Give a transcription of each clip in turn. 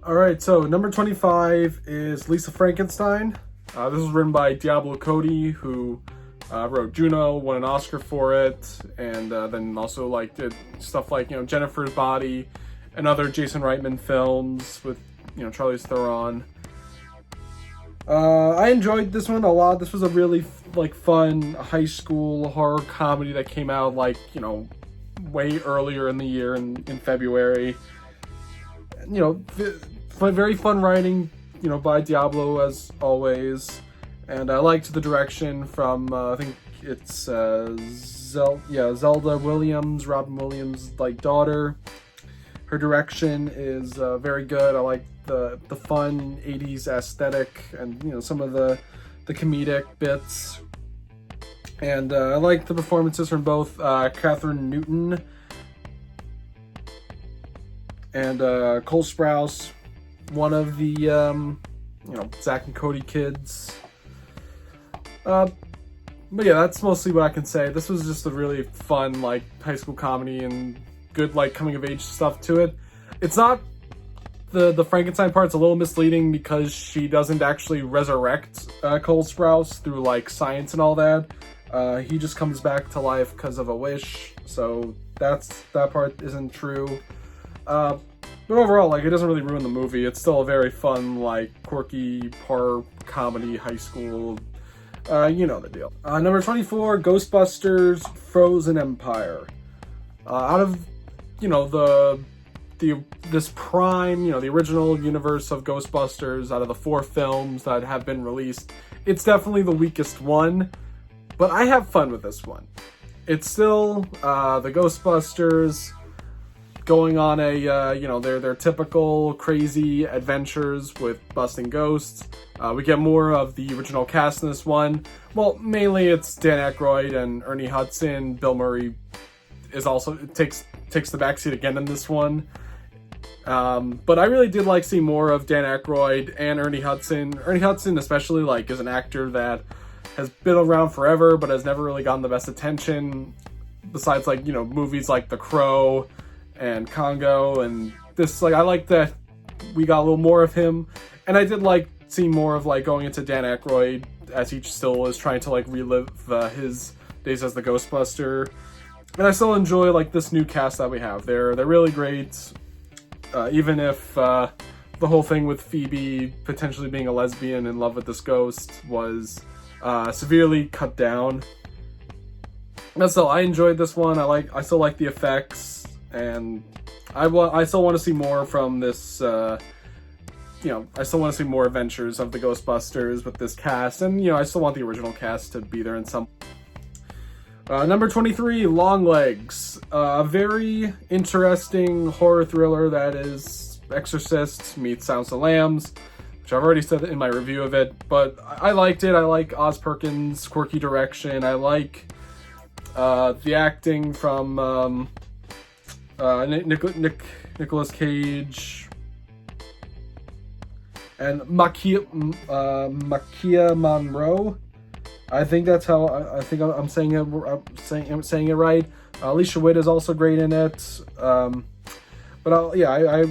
All right, so number 25 is Lisa Frankenstein. This was written by Diablo Cody, who wrote Juno, won an Oscar for it, and then also did stuff like Jennifer's Body and other Jason Reitman films with Charlize Theron. I enjoyed this one a lot. This was a really fun high school horror comedy that came out way earlier in the year in February. Very fun writing, by Diablo as always, and I liked the direction from I think it's Zelda Williams, Robin Williams' daughter. Her direction is very good. I like the fun 80s aesthetic and some of the comedic bits, and I like the performances from both Catherine Newton and Cole Sprouse, one of the Zack and Cody kids. But yeah, that's mostly what I can say. This was just a really fun high school comedy and good coming of age stuff to it. It's not the Frankenstein part's a little misleading because she doesn't actually resurrect Cole Sprouse through science and all that. He just comes back to life because of a wish, so that part isn't true. But overall, it doesn't really ruin the movie. It's still a very fun, quirky horror comedy, high school. You know the deal. Number 24, Ghostbusters: Frozen Empire. Out of this prime, the original universe of Ghostbusters, out of the 4 films that have been released, it's definitely the weakest one. But I have fun with this one. It's still the Ghostbusters going on a their typical crazy adventures with busting ghosts. We get more of the original cast in this one. Well, mainly it's Dan Aykroyd and Ernie Hudson. Bill Murray is also takes the backseat again in this one. But I really did see more of Dan Aykroyd and Ernie Hudson. Ernie Hudson especially is an actor that has been around forever but has never really gotten the best attention besides movies like The Crow and Congo, and this I like that we got a little more of him, and I did seeing more of going into Dan Aykroyd as he still is trying to relive his days as the Ghostbuster. And I still enjoy this new cast that we have. They're really great, even if the whole thing with Phoebe potentially being a lesbian in love with this ghost was severely cut down. And so I enjoyed this one. I still like the effects. And I still want to see more from this, I still want to see more adventures of the Ghostbusters with this cast. And, I still want the original cast to be there in some. Number 23, Longlegs. A very interesting horror thriller that is Exorcist meets Silence of the Lambs, which I've already said in my review of it. But I liked it. I like Oz Perkins' quirky direction. I like the acting from Nicolas Cage and Makia Monroe. I think that's how I think I'm saying it. I'm saying it right. Alicia Witt is also great in it. But I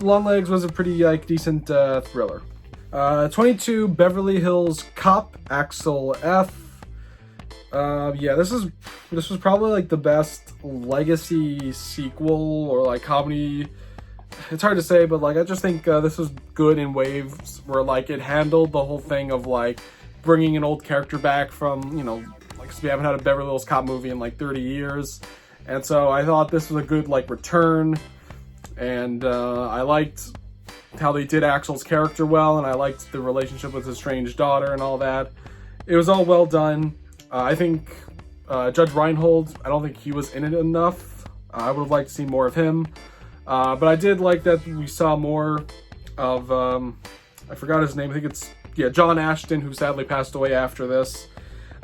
Longlegs was a pretty decent thriller. 22, Beverly Hills Cop, Axel F. This was probably the best legacy sequel or comedy. It's hard to say, but I just think this was good in waves where it handled the whole thing of bringing an old character back from because we haven't had a Beverly Hills Cop movie in 30 years, and so I thought this was a good return, and I liked how they did Axel's character well, and I liked the relationship with his strange daughter and all that. It was all well done. I think Judge Reinhold, I don't think he was in it enough. I would have liked to see more of him. But I did like that we saw more of, I forgot his name, I think it's, John Ashton, who sadly passed away after this.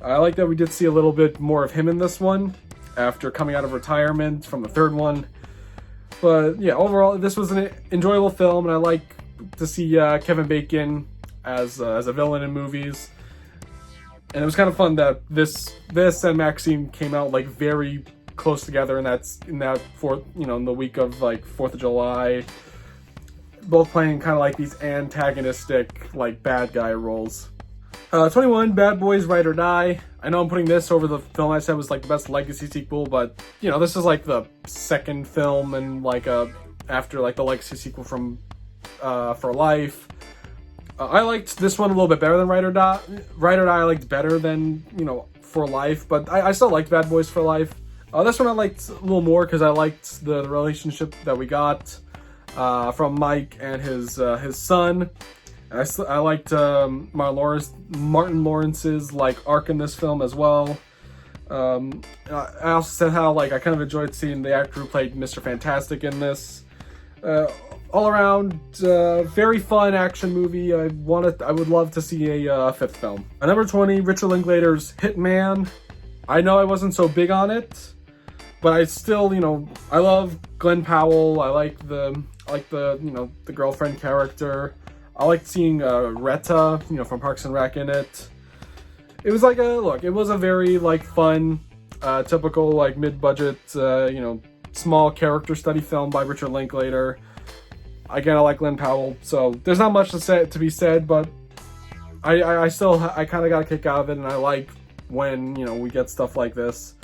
I like that we did see a little bit more of him in this one, after coming out of retirement from the third one. But yeah, overall, this was an enjoyable film, and I like to see Kevin Bacon as a villain in movies. And it was kind of fun that this and Maxine came out very close together, and in the week of 4th of July. both playing kind of like these antagonistic, like bad guy roles. 21, Bad Boys Ride or Die. I know I'm putting this over the film I said was like the best legacy sequel, but you know, this is like the second film and like after like the legacy sequel from For Life. I liked this one a little bit better than Ride or Die. Ride or Die I liked better than, you know, For Life, but I still liked Bad Boys for Life. This one I liked a little more because I liked the relationship that we got from Mike and his son. I liked Martin Lawrence's like arc in this film as well. I also said how like I kind of enjoyed seeing the actor who played Mr. Fantastic in this. All around, very fun action movie. I would love to see a fifth film. Number 20, Richard Linklater's Hitman. I know I wasn't so big on it, but I still, you know, I love Glenn Powell. I like the you know, the girlfriend character. I liked seeing Retta, you know, from Parks and Rec in it. It was like it was a very like fun, typical like mid-budget, you know, small character study film by Richard Linklater. Again, I like Glenn Powell, so there's not much to be said, but I kind of got a kick out of it, and I like when, you know, we get stuff like this,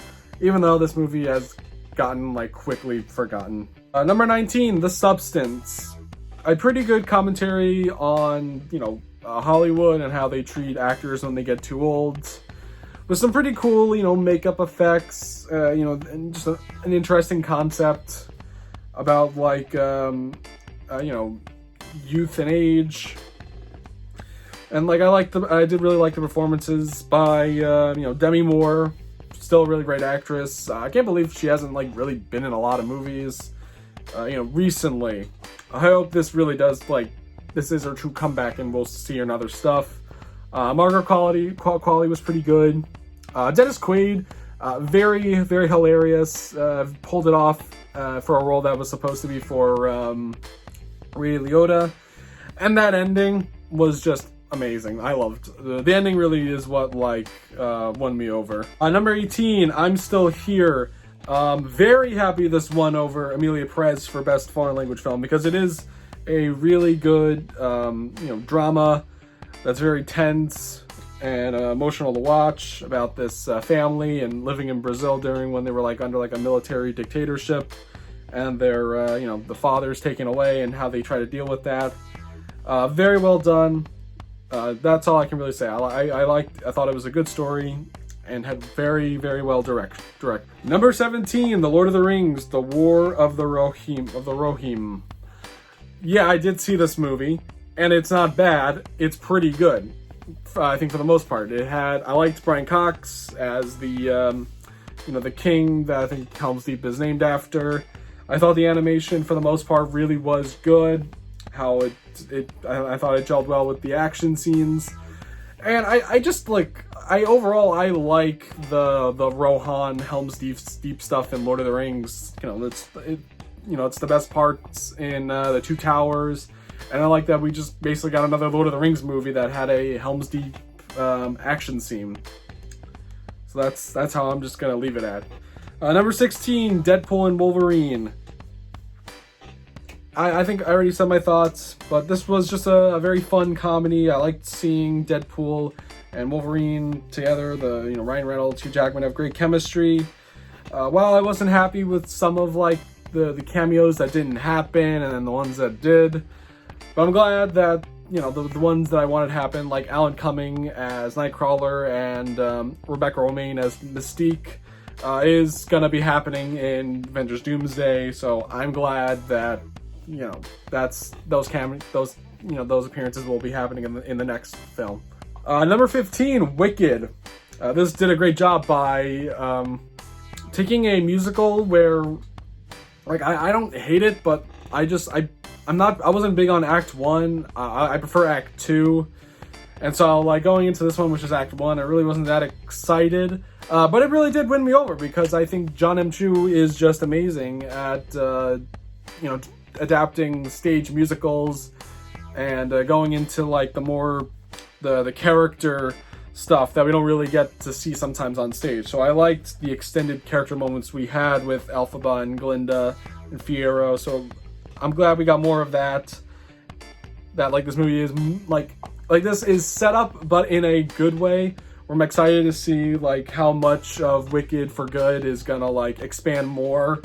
even though this movie has gotten like quickly forgotten. Number 19, The Substance. A pretty good commentary on, you know, Hollywood and how they treat actors when they get too old. With some pretty cool, you know, makeup effects, you know, and just an interesting concept about like, you know, youth and age. And like I did really like the performances by, you know, Demi Moore. Still a really great actress. I can't believe she hasn't like really been in a lot of movies, you know, recently. I hope this really does, like, this is her true comeback and we'll see her in other stuff. Margaret Qualley was pretty good. Dennis Quaid, very, very hilarious. Pulled it off for a role that was supposed to be for Ray Liotta. And that ending was just amazing. I loved the ending. Really is what like won me over. Number 18, I'm Still Here. Very happy this won over Emilia Perez for Best Foreign Language Film because it is a really good, you know, drama that's very tense and emotional to watch about this family and living in Brazil during when they were like under like a military dictatorship, and their you know, the father's taken away and how they try to deal with that. Very well done. That's all I can really say. I thought it was a good story and had very, very well direct. Number 17, The Lord of the Rings, The War of the Rohirrim. Yeah, I did see this movie, and it's not bad. It's pretty good. I think for the most part. I liked Brian Cox as the, you know, the king that I think Helm's Deep is named after. I thought the animation for the most part really was good. How I thought it gelled well with the action scenes. And I just like, overall I like the Rohan Helm's Deep stuff in Lord of the Rings. You know, it's the best parts in the Two Towers, and I like that we just basically got another Lord of the Rings movie that had a Helm's Deep action scene. So that's how I'm just gonna leave it at. Number 16, Deadpool and Wolverine. I think I already said my thoughts, but this was just a very fun comedy. I liked seeing Deadpool and Wolverine together. You know, Ryan Reynolds, Hugh Jackman have great chemistry. While I wasn't happy with some of like the cameos that didn't happen and then the ones that did, but I'm glad that, you know, the ones that I wanted to happen, like Alan Cumming as Nightcrawler and Rebecca Romijn as Mystique, is gonna be happening in Avengers Doomsday. So I'm glad that, you know, those appearances will be happening in the next film. Number 15, Wicked. This did a great job by taking a musical where, like, I don't hate it, but I wasn't big on Act 1. I prefer Act 2. And so, like, going into this one, which is Act 1, I really wasn't that excited. But it really did win me over because I think John M. Chu is just amazing at, you know, adapting stage musicals and going into like the character stuff that we don't really get to see sometimes on stage. So I liked the extended character moments we had with Elphaba and Glinda and Fiyero. So I'm glad we got more of that. that like this movie is like this is set up, but in a good way. I'm excited to see like how much of Wicked for Good is gonna like expand more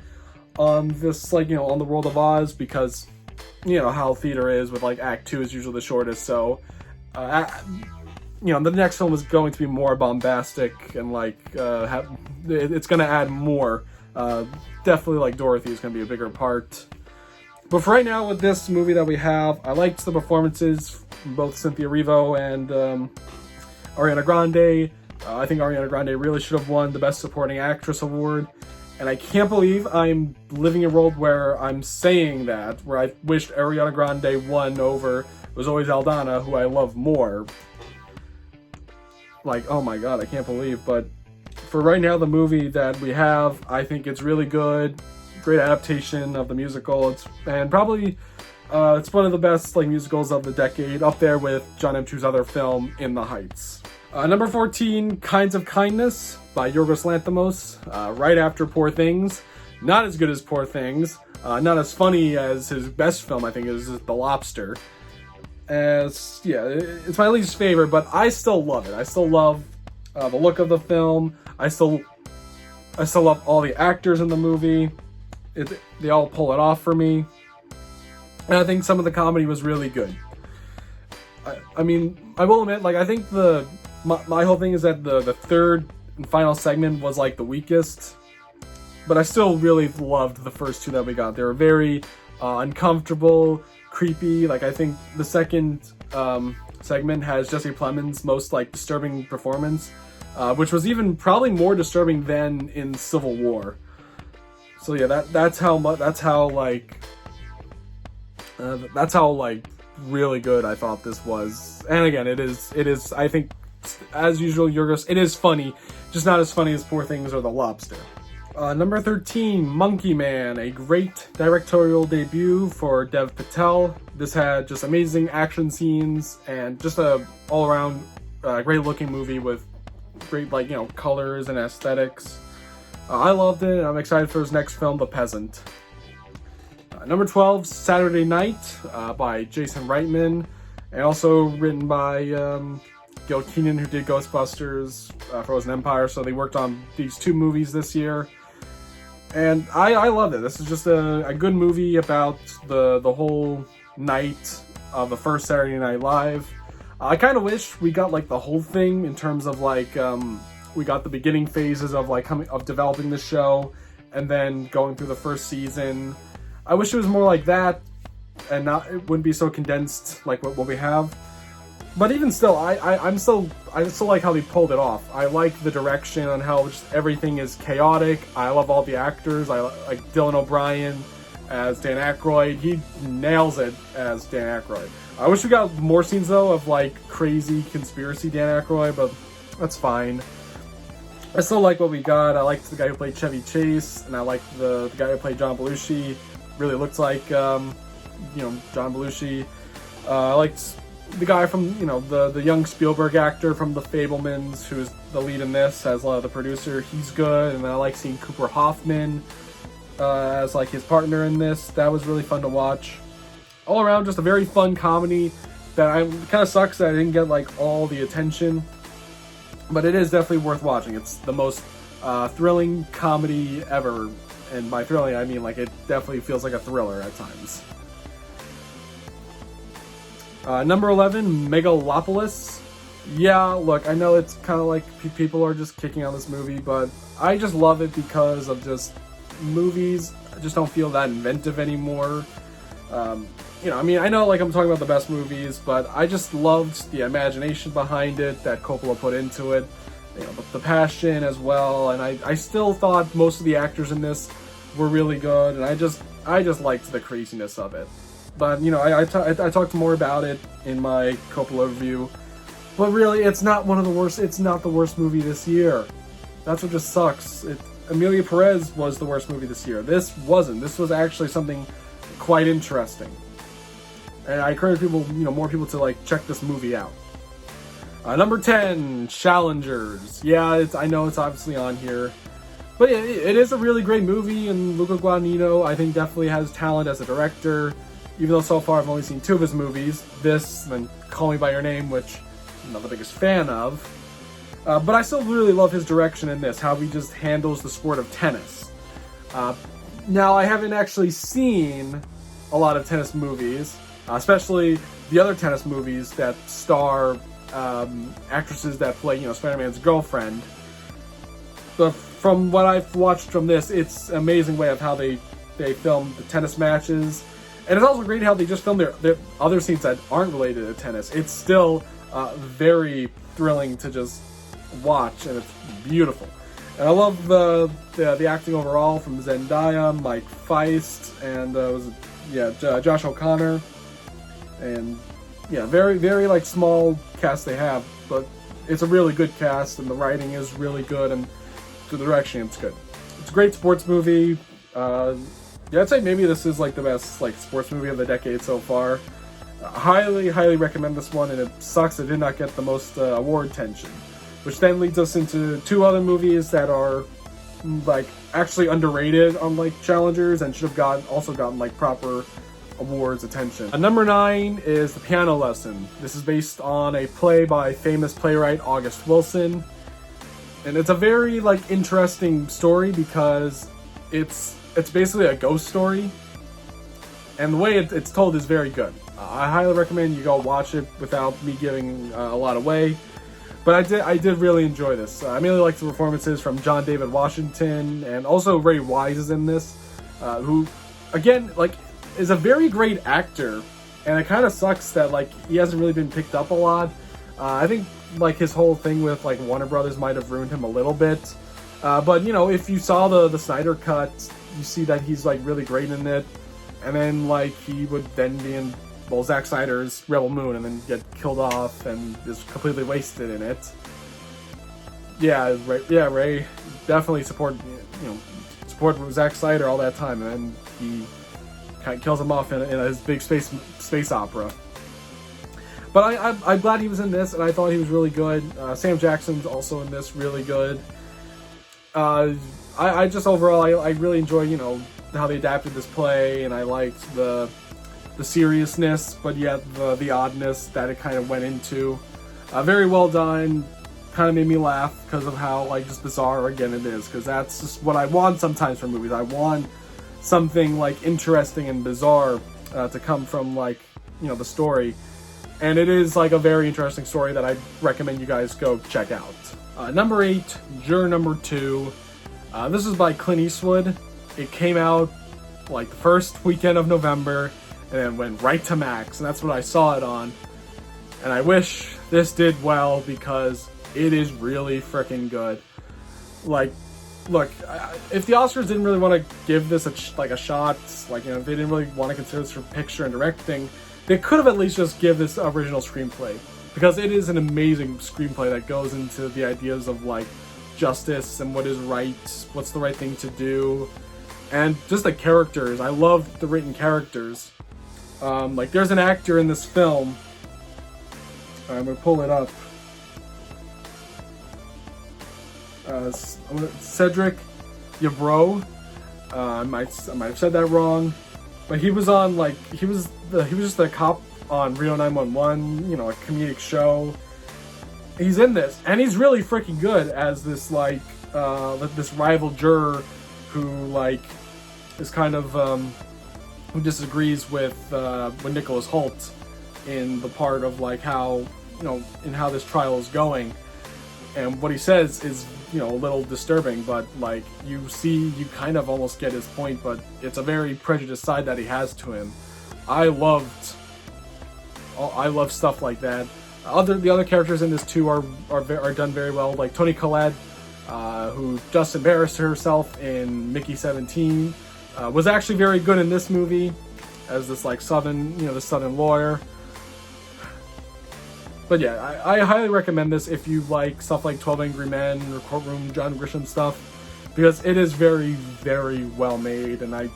on this, like, you know, on the world of Oz, because you know how theater is with like Act 2 is usually the shortest. So you know, the next film is going to be more bombastic and like it's gonna add more. Definitely like Dorothy is gonna be a bigger part. But for right now, with this movie that we have, I liked the performances from both Cynthia Erivo and Ariana Grande. I think Ariana Grande really should have won the Best Supporting Actress award. And I can't believe I'm living in a world where I'm saying that, where I wished Ariana Grande won over Zoe Saldana, who I love more. Like, oh my god, I can't believe. But for right now, the movie that we have, I think it's really good. Great adaptation of the musical. And probably it's one of the best like musicals of the decade, up there with John M. Chu's other film, In the Heights. Number 14, Kinds of Kindness by Yorgos Lanthimos, right after Poor Things. Not as good as Poor Things, not as funny as his best film, I think, is The Lobster. It's my least favorite, but I still love it. I still love the look of the film. I still love all the actors in the movie. They all pull it off for me. And I think some of the comedy was really good. I mean, I will admit, like, I think my whole thing is that the third and final segment was like the weakest, but I still really loved the first two that we got. They were very uncomfortable, creepy. Like, I think the second segment has Jesse Plemons' most like disturbing performance, which was even probably more disturbing than in Civil War. So yeah, that's how really good I thought this was. And again, it is I think, as usual, Yorgos, it is funny, just not as funny as Poor Things or The Lobster. Number 13, Monkey Man, a great directorial debut for Dev Patel. This had just amazing action scenes and just a all-around great looking movie with great, like, you know, colors and aesthetics. I loved it, and I'm excited for his next film, The Peasant. Number 12, Saturday Night by Jason Reitman, and also written by Gil Kenan, who did Ghostbusters, Frozen Empire, so they worked on these two movies this year. And I loved it. This is just a good movie about the whole night of the first Saturday Night Live. I kind of wish we got like the whole thing in terms of like we got the beginning phases of like of developing the show and then going through the first season. I wish it was more like that and it wouldn't be so condensed like what we have. But even still, I still like how they pulled it off. I like the direction on how just everything is chaotic. I love all the actors. I like Dylan O'Brien as Dan Aykroyd. He nails it as Dan Aykroyd. I wish we got more scenes though of like crazy conspiracy Dan Aykroyd, but that's fine. I still like what we got. I liked the guy who played Chevy Chase, and I like the guy who played John Belushi. Really looks like John Belushi. I liked the guy from, the young Spielberg actor from The Fabelmans, who's the lead in this, as the producer. He's good, and I like seeing Cooper Hoffman as like his partner in this. That was really fun to watch. All around, just a very fun comedy that kind of sucks that I didn't get like all the attention, but it is definitely worth watching. It's the most thrilling comedy ever, and by thrilling I mean like it definitely feels like a thriller at times. Number 11, Megalopolis. Yeah, look, I know it's kind of like people are just kicking on this movie, but I just love it because of just movies just don't feel that inventive anymore. I know like I'm talking about the best movies, but I just loved the imagination behind it that Coppola put into it, the passion as well, and I still thought most of the actors in this were really good, and I just liked the craziness of it. But, I talked more about it in my Coppola review. But really, it's not one of the worst. It's not the worst movie this year. That's what just sucks. Emilia Perez was the worst movie this year. This wasn't. This was actually something quite interesting. And I encourage people, more people to, like, check this movie out. Number 10, Challengers. Yeah, I know it's obviously on here. But it is a really great movie, and Luca Guadagnino, I think, definitely has talent as a director. even though so far I've only seen 2 of his movies, this and then Call Me By Your Name, which I'm not the biggest fan of. But I still really love his direction in this, how he just handles the sport of tennis. Now, I haven't actually seen a lot of tennis movies, especially the other tennis movies that star actresses that play, Spider-Man's girlfriend. But from what I've watched from this, it's an amazing way of how they film the tennis matches. And it's also great how they just film their other scenes that aren't related to tennis. It's still very thrilling to just watch, and it's beautiful. And I love the acting overall from Zendaya, Mike Feist, and Josh O'Connor. And yeah, very, very like small cast they have, but it's a really good cast, and the writing is really good, and the direction, it's good. It's a great sports movie. I'd say maybe this is like the best like sports movie of the decade so far. Highly, highly recommend this one, and it sucks it did not get the most award attention. Which then leads us into 2 other movies that are like actually underrated on like challengers and should have also gotten like proper awards attention. Number 9 is The Piano Lesson. This is based on a play by famous playwright August Wilson. And it's a very like interesting story because it's basically a ghost story. And the way it's told is very good. I highly recommend you go watch it without me giving a lot away. But I did really enjoy this. I really liked the performances from John David Washington, and also Ray Wise is in this, who, again, like, is a very great actor. And it kind of sucks that like he hasn't really been picked up a lot. I think like his whole thing with like Warner Brothers might have ruined him a little bit. But if you saw the Snyder Cut, you see that he's like really great in it. And then like he would then be in Zack Snyder's Rebel Moon and then get killed off and is completely wasted in it. Ray definitely support Zack Snyder all that time, and then he kind of kills him off in his big space opera. But I'm glad he was in this, and I thought he was really good. Sam Jackson's also in this, really good. I just overall I really enjoy how they adapted this play, and I liked the seriousness, but yet the oddness that it kind of went into. Very well done. Kind of made me laugh because of how like just bizarre again it is. Because that's just what I want sometimes from movies. I want something like interesting and bizarre to come from like the story. And it is like a very interesting story that I recommend you guys go check out. Number 8, Juror Number 2. This is by Clint Eastwood. It came out like the first weekend of November, and then went right to Max, and that's what I saw it on. And I wish this did well because it is really freaking good. Like, look, if the Oscars didn't really want to give this a shot, like if they didn't really want to consider this for picture and directing, they could have at least just give this original screenplay, because it is an amazing screenplay that goes into the ideas of like justice and what is right, what's the right thing to do, and just the characters. I love the written characters. Like there's an actor in this film. I'm gonna pull it up. Cedric Yarbrough. I might have said that wrong, but he was on he was just a cop on Reno 911. A comedic show. He's in this, and he's really freaking good as this this rival juror who is kind of who disagrees with Nicholas Hoult in the part of how in how this trial is going, and what he says is a little disturbing, but you kind of almost get his point, but it's a very prejudiced side that he has to him. I love stuff like that. The other characters in this too are done very well, like Toni Collette, who just embarrassed herself in Mickey 17, was actually very good in this movie as this southern the southern lawyer. But yeah, I highly recommend this if you like stuff like 12 Angry Men or Courtroom John Grisham stuff, because it is very, very well made, and I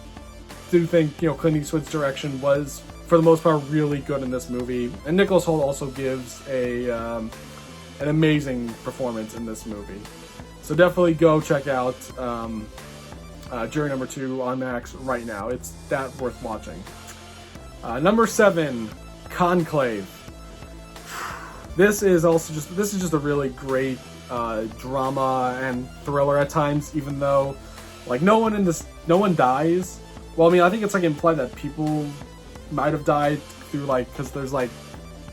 do think Clint Eastwood's direction was for the most part really good in this movie, and Nicholas Hoult also gives an amazing performance in this movie. So definitely go check out Jury Number 2 on Max right now. It's that worth watching. Number 7, Conclave. This is just a really great drama and thriller at times, even though like no one dies. Well, I mean, I think it's like implied that people might have died through like, because there's like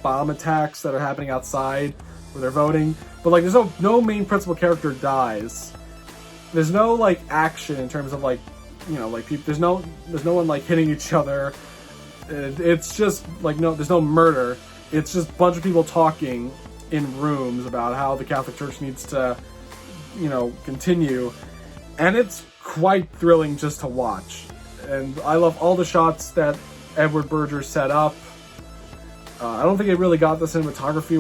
bomb attacks that are happening outside where they're voting, but like there's no main principal character dies. There's no like action in terms of like, you know, like people, there's no one like hitting each other. It's just like there's no murder. It's just a bunch of people talking in rooms about how the Catholic Church needs to, you know, continue, and it's quite thrilling just to watch. And I love all the shots that Edward Berger set up. I don't think it really got the cinematography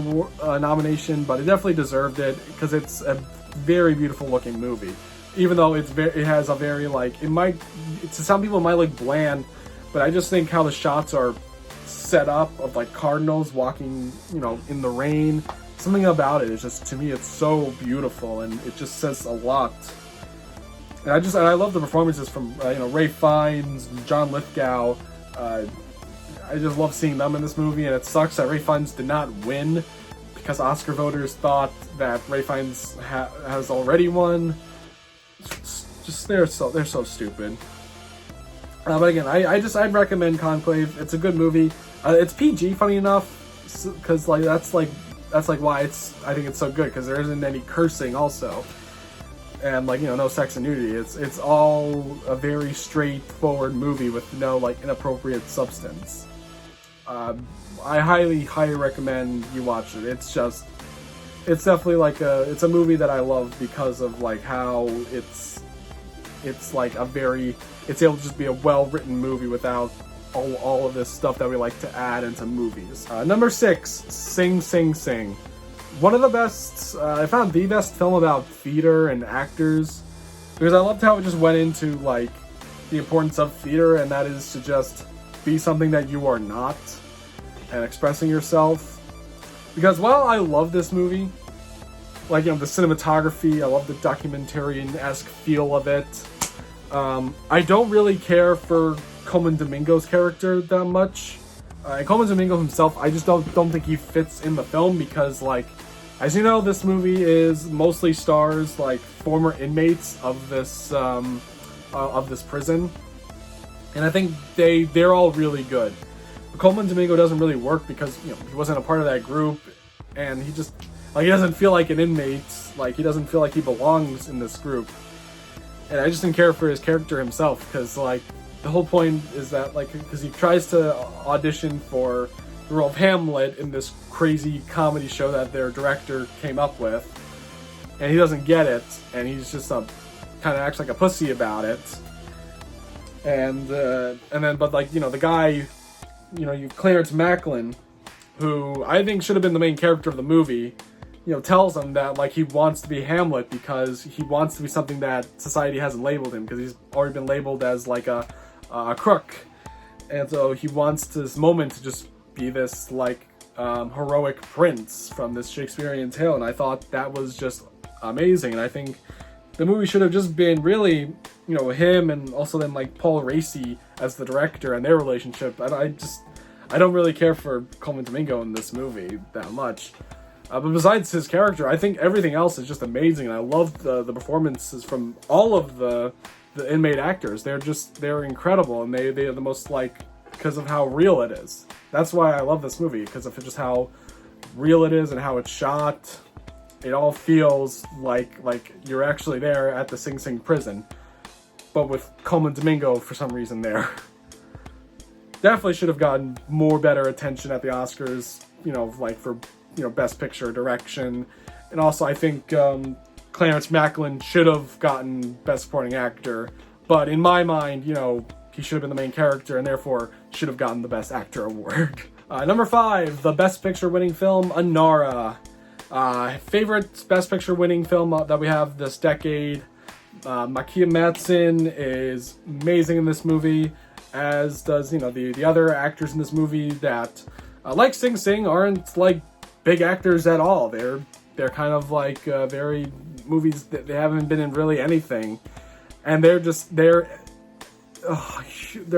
nomination, but it definitely deserved it because it's a very beautiful looking movie. Even though it has a very like, to some people it might look bland, but I just think how the shots are set up of like cardinals walking, you know, in the rain. Something about it is just, to me, it's so beautiful and it just says a lot. And I love the performances from you know, Ralph Fiennes, John Lithgow. I just love seeing them in this movie, and it sucks that Ralph Fiennes did not win because Oscar voters thought that Ralph Fiennes has already won. Just they're so stupid. But again, I'd recommend Conclave. It's a good movie. It's PG, funny enough, because like that's why I think it's so good, because there isn't any cursing also, and like, you know, no sex and nudity. It's all a very straightforward movie with no like inappropriate substance. I highly recommend you watch it. It's definitely like it's a movie that I love because of like how it's like it's able to just be a well-written movie without all of this stuff that we like to add into movies. Number 6, Sing Sing Sing. One of the best, I found the best film about theater and actors, because I loved how it just went into like the importance of theater, and that is to just be something that you are not, and expressing yourself. Because while I love this movie, like, you know, the cinematography, I love the documentarian-esque feel of it, I don't really care for Colman Domingo's character that much. And Colman Domingo himself, I just don't think he fits in the film, because, like, as you know, this movie is mostly stars like former inmates of this prison, and I think they're all really good. But Colman Domingo doesn't really work because, you know, he wasn't a part of that group, and he just like, he doesn't feel like an inmate. Like, he doesn't feel like he belongs in this group, and I just didn't care for his character himself, because like the whole point is that, like, because he tries to audition for the role of Hamlet in this crazy comedy show that their director came up with, and he doesn't get it, and he's just kind of acts like a pussy about it, and then, but like, you know, the guy, you know, Clarence Macklin, who I think should have been the main character of the movie, you know, tells him that like he wants to be Hamlet because he wants to be something that society hasn't labeled him, because he's already been labeled as like a crook, and so he wants this moment to just be this like heroic prince from this Shakespearean tale. And I thought that was just amazing, and I think the movie should have just been really, you know, him and also then like Paul Raci as the director and their relationship. And I don't really care for Colman Domingo in this movie that much. But besides his character, I think everything else is just amazing, and I love the performances from all of the inmate actors. They're incredible, and they are the most, like, because of how real it is. That's why I love this movie, because of just how real it is and how it's shot. It all feels like you're actually there at the Sing Sing prison, but with Colman Domingo for some reason there. Definitely should have gotten better attention at the Oscars, you know, like for, you know, Best Picture, Direction, and also I think Clarence Macklin should have gotten Best Supporting Actor, but in my mind, you know, he should have been the main character and therefore should have gotten the Best Actor award. Number 5, the Best Picture winning film, Anora. Favorite Best Picture winning film that we have this decade. Makia Matson is amazing in this movie, as does, you know, the other actors in this movie that, like Sing Sing, aren't like big actors at all. They're kind of like very movies that they haven't been in really anything, and they're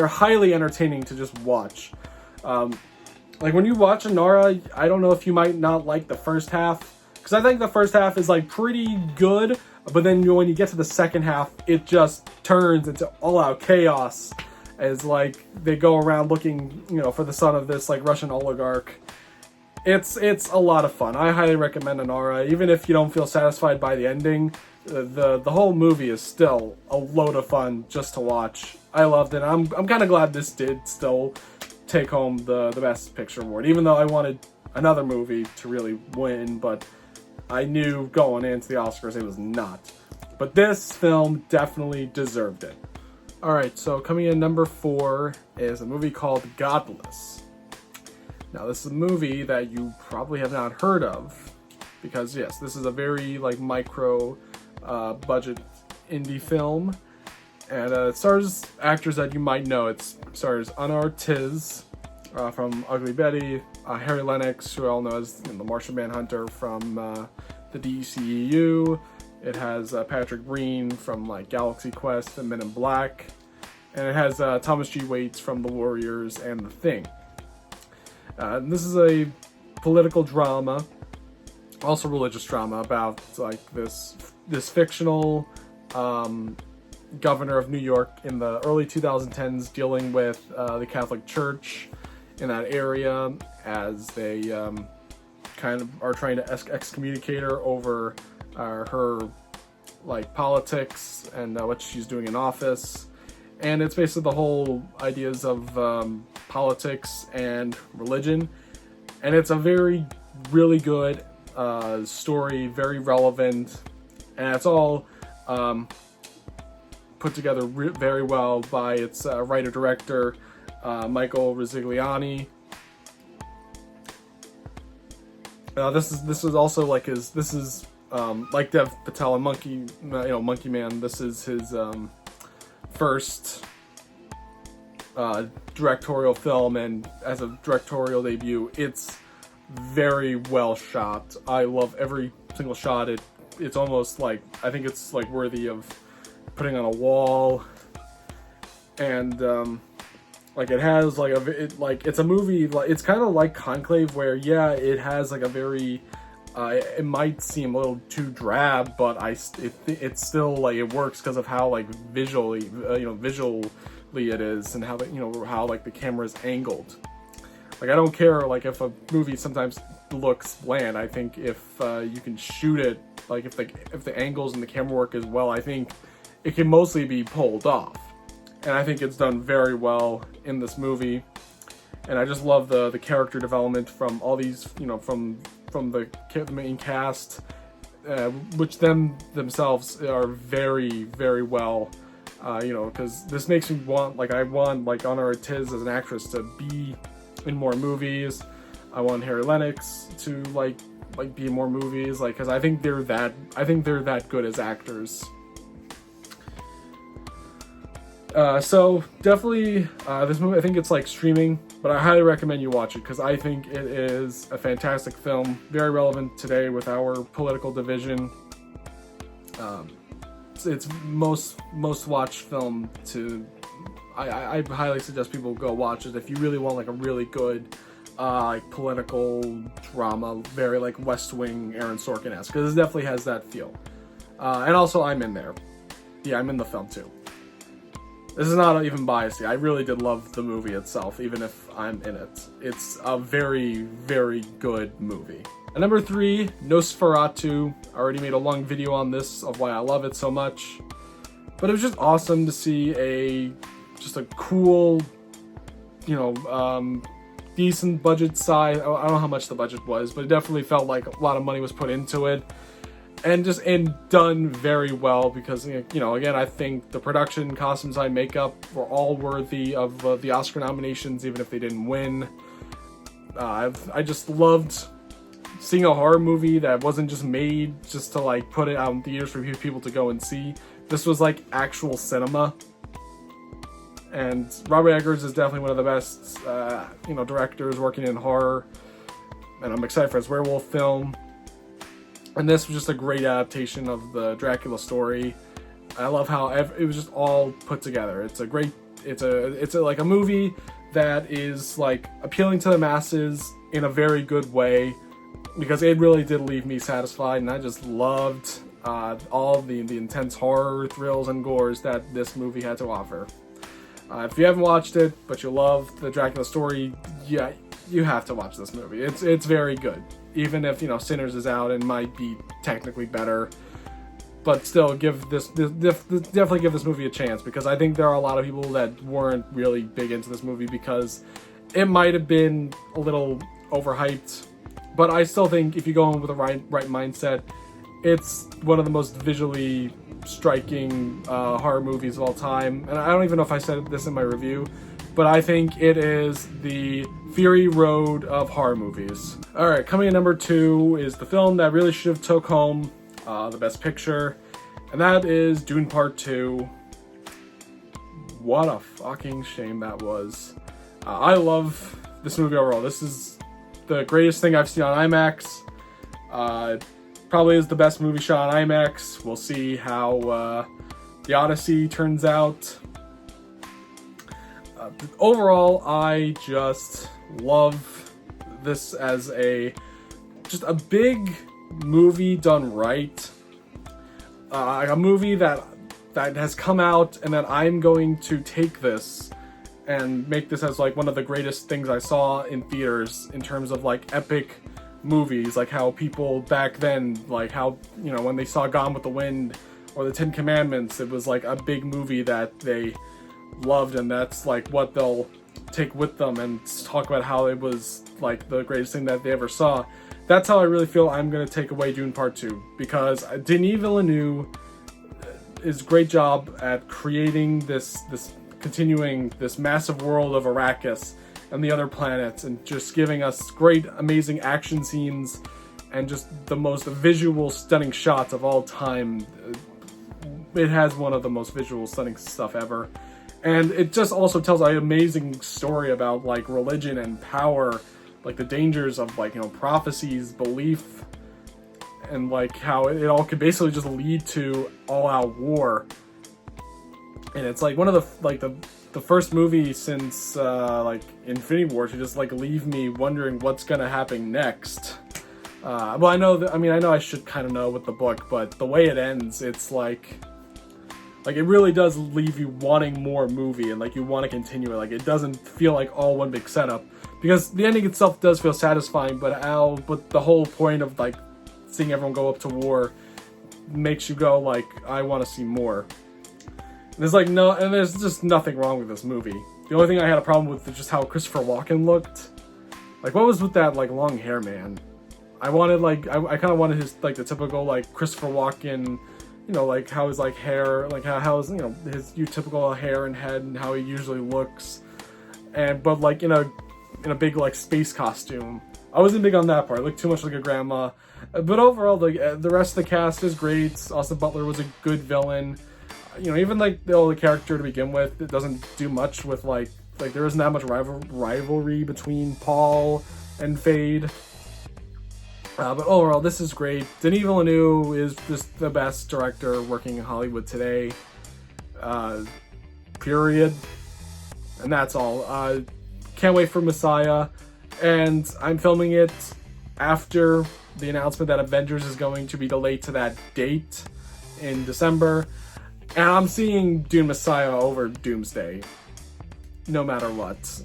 highly entertaining to just watch. Like when you watch Anora, I don't know if you might not like the first half, because I think the first half is like pretty good, but then when you get to the second half, it just turns into all-out chaos. As like they go around looking, for the son of this like Russian oligarch. It's a lot of fun. I highly recommend Anora, even if you don't feel satisfied by the ending. The whole movie is still a load of fun just to watch. I loved it. I'm kind of glad this did still take home the Best Picture award, even though I wanted another movie to really win, but I knew going into the Oscars it was not. But this film definitely deserved it. Alright, so coming in number 4 is a movie called Godless. Now this is a movie that you probably have not heard of, because yes, this is a very like micro budget indie film, and it stars actors that you might know. It stars Anna Ortiz from Ugly Betty, Harry Lennox, who we all know as the Martian Manhunter from the DCEU. It has Patrick Breen from like Galaxy Quest and Men in Black, and it has Thomas G. Waits from The Warriors and The Thing. This is a political drama, also religious drama, about like this fictional governor of New York in the early 2010s dealing with the Catholic Church in that area, as they kind of are trying to excommunicate her over her like politics and what she's doing in office. And it's basically the whole ideas of politics and religion, and it's a really good story, very relevant, and it's all put together very well by its writer-director Michael Rizziliani. This is also like like Dev Patel and Monkey Man. This is his first directorial film, and as a directorial debut, it's very well shot. I love every single shot. It's almost like, I think it's like worthy of putting on a wall, and like it has like it's a movie, like it's kind of like Conclave, where yeah, it has like a very it might seem a little too drab, but it's still like it works because of how like visually it is, and how how like the camera is angled. Like I don't care like if a movie sometimes looks bland. I think if you can shoot it, like if the angles and the camera work as well, I think it can mostly be pulled off. And I think it's done very well in this movie. And I just love the character development from all these, from the main cast, which themselves are very, very well, because this makes me want, like, I want, like, Anna Ortiz as an actress to be in more movies. I want Harry Lennox to, like be in more movies, like, because I think they're that good as actors. So definitely, this movie, I think it's like streaming, but I highly recommend you watch it, because I think it is a fantastic film, very relevant today with our political division. It's most watched film to. I highly suggest people go watch it if you really want like a really good like political drama, very like West Wing, Aaron Sorkin-esque, because it definitely has that feel. And also, I'm in there. Yeah, I'm in the film too. This is not even biased. I really did love the movie itself, even if I'm in it. It's a very, very good movie. At number 3, Nosferatu. I already made a long video on this of why I love it so much. But it was just awesome to see just a cool, decent budget size. I don't know how much the budget was, but it definitely felt like a lot of money was put into it. And done very well, because, again, I think the production, costume design, makeup were all worthy of the Oscar nominations, even if they didn't win. I just loved seeing a horror movie that wasn't just made just to, like, put it out in theaters for people to go and see. This was, like, actual cinema. And Robert Eggers is definitely one of the best, directors working in horror. And I'm excited for his werewolf film. And this was just a great adaptation of the Dracula story. I love how it was just all put together. It's like a movie that is like appealing to the masses in a very good way, because it really did leave me satisfied, and I just loved all the intense horror, thrills, and gores that this movie had to offer. If you haven't watched it, but you love the Dracula story, yeah, you have to watch this movie. It's very good. Even if, you know, Sinners is out and might be technically better, but still definitely give this movie a chance, because I think there are a lot of people that weren't really big into this movie because it might have been a little overhyped. But I still think if you go in with the right mindset, it's one of the most visually striking horror movies of all time. And I don't even know if I said this in my review, but I think it is the Fury Road of horror movies. Alright, coming in number 2 is the film that really should have took home the Best Picture, and that is Dune Part 2. What a fucking shame that was. I love this movie overall. This is the greatest thing I've seen on IMAX. Probably is the best movie shot on IMAX. We'll see how The Odyssey turns out. Overall, I just love this as just a big movie done right. A movie that has come out, and that I'm going to take this and make this as like one of the greatest things I saw in theaters in terms of like epic movies, like how people back then, like how, you know, when they saw Gone with the Wind or the Ten Commandments, it was like a big movie that they loved, and that's like what they'll take with them and talk about how it was like the greatest thing that they ever saw. That's how I really feel I'm going to take away Dune Part 2, because Denis Villeneuve is a great job at creating continuing this massive world of Arrakis and the other planets, and just giving us great, amazing action scenes and just the most visual, stunning shots of all time. It has one of the most visual, stunning stuff ever. And it just also tells an amazing story about like religion and power, like the dangers of like, you know, prophecies, belief, and like how it all could basically just lead to all-out war. And it's like one of the first movie since like Infinity War to just like leave me wondering what's gonna happen next. Well, I know I should kind of know with the book, but the way it ends, it's like it really does leave you wanting more movie, and like you want to continue it. Like it doesn't feel like all one big setup, because the ending itself does feel satisfying, but the whole point of like seeing everyone go up to war makes you go like, I want to see more. And there's just nothing wrong with this movie. The only thing I had a problem with is just how Christopher Walken looked. Like, what was with that like long hair, man? I wanted like I kind of wanted his like the typical like Christopher Walken, you know, like how his like hair, like how his, you know, his typical hair and head and how he usually looks, but like in a big like space costume. I wasn't big on that part. It looked too much like a grandma. But overall, the rest of the cast is great. Austin Butler was a good villain. You know, even like the character to begin with, it doesn't do much with like there isn't that much rivalry between Paul and Fade. But overall, this is great. Denis Villeneuve is just the best director working in Hollywood today. Period. And that's all. Can't wait for Messiah. And I'm filming it after the announcement that Avengers is going to be delayed to that date in December. And I'm seeing Dune Messiah over Doomsday, no matter what.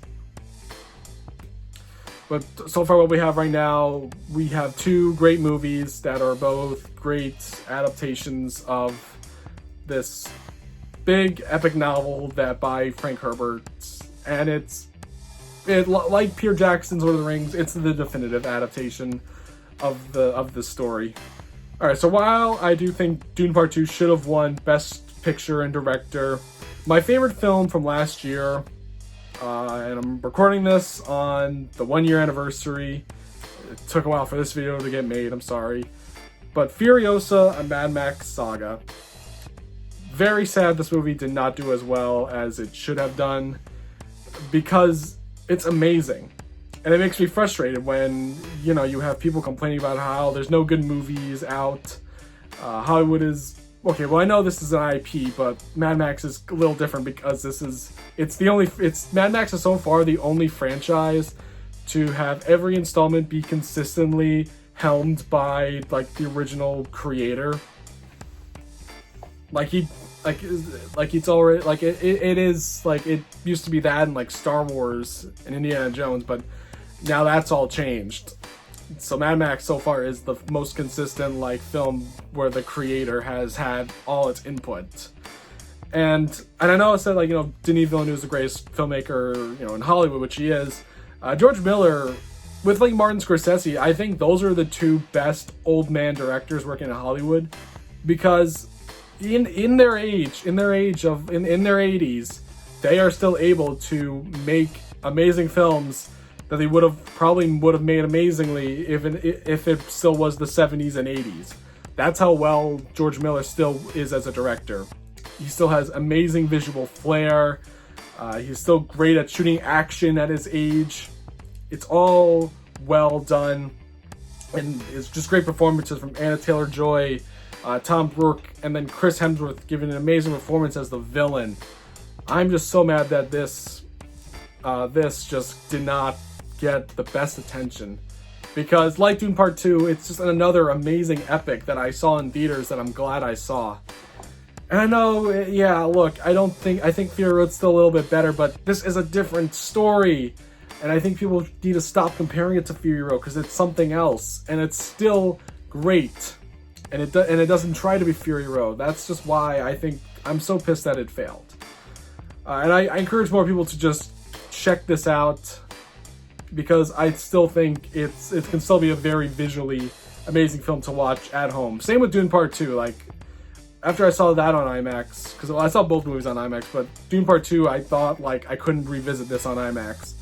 But so far what we have right now, we have two great movies that are both great adaptations of this big epic novel that by Frank Herbert. And it like Peter Jackson's Lord of the Rings, it's the definitive adaptation of the story. Alright, so while I do think Dune Part 2 should have won Best Picture and Director, my favorite film from last year, and I'm recording this on the 1-year anniversary. It took a while for this video to get made, I'm sorry. But Furiosa, a Mad Max saga. Very sad this movie did not do as well as it should have done, because it's amazing. And it makes me frustrated when, you know, you have people complaining about how there's no good movies out. Hollywood is okay, well, I know this is an IP, but Mad Max is a little different because Mad Max is so far the only franchise to have every installment be consistently helmed by, like, the original creator. It's already, like, it is, like, it used to be that in, like, Star Wars and Indiana Jones, but now that's all changed. So Mad Max so far is the most consistent, like, film where the creator has had all its input. And I know I said, like, Denis Villeneuve is the greatest filmmaker, in Hollywood, which he is. George Miller, with, like, Martin Scorsese, I think those are the two best old man directors working in Hollywood, because in their 80s, they are still able to make amazing films that they would have made amazingly if it still was the 70s and 80s. That's how well George Miller still is as a director. He still has amazing visual flair. He's still great at shooting action at his age. It's all well done, and it's just great performances from Anna Taylor-Joy, Tom Brooke, and then Chris Hemsworth giving an amazing performance as the villain. I'm just so mad that this just did not get the best attention, because like Dune Part 2, it's just another amazing epic that I saw in theaters that I'm glad I saw. And I know, yeah, look, I think Fury Road's still a little bit better, but this is a different story, and I think people need to stop comparing it to Fury Road, because it's something else, and it's still great, and it doesn't try to be Fury Road. That's just why I think I'm so pissed that it failed. And I encourage more people to just check this out, because I still think it can still be a very visually amazing film to watch at home. Same with Dune Part 2. Like, after I saw that on IMAX, because I saw both movies on IMAX, but Dune Part 2, I thought, like, I couldn't revisit this on IMAX.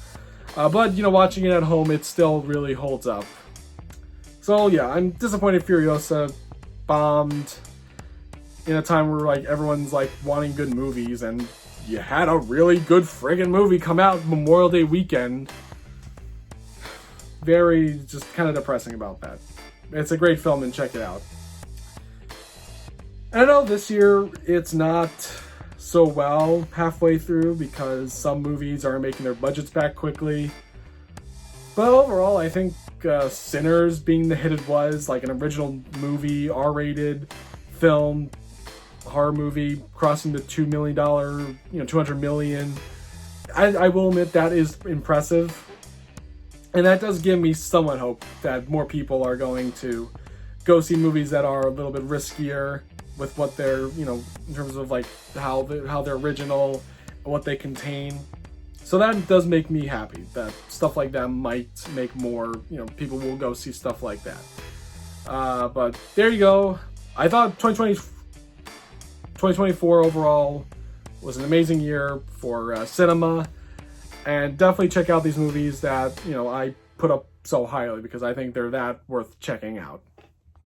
But, watching it at home, it still really holds up. So, yeah, I'm disappointed Furiosa bombed in a time where, like, everyone's, like, wanting good movies, and you had a really good friggin' movie come out Memorial Day weekend. Very, just kind of depressing about that. It's a great film, and check it out. I know this year it's not so well halfway through, because some movies are making their budgets back quickly. But overall, I think Sinners being the hit it was, like an original movie, R-rated film, horror movie, crossing the $2 million, $200 million. I will admit that is impressive. And that does give me somewhat hope that more people are going to go see movies that are a little bit riskier with what they're, in terms of, like, how they're original, what they contain. So that does make me happy that stuff like that might make more, people will go see stuff like that. But there you go. I thought 2024 overall was an amazing year for cinema. And definitely check out these movies that, I put up so highly, because I think they're that worth checking out.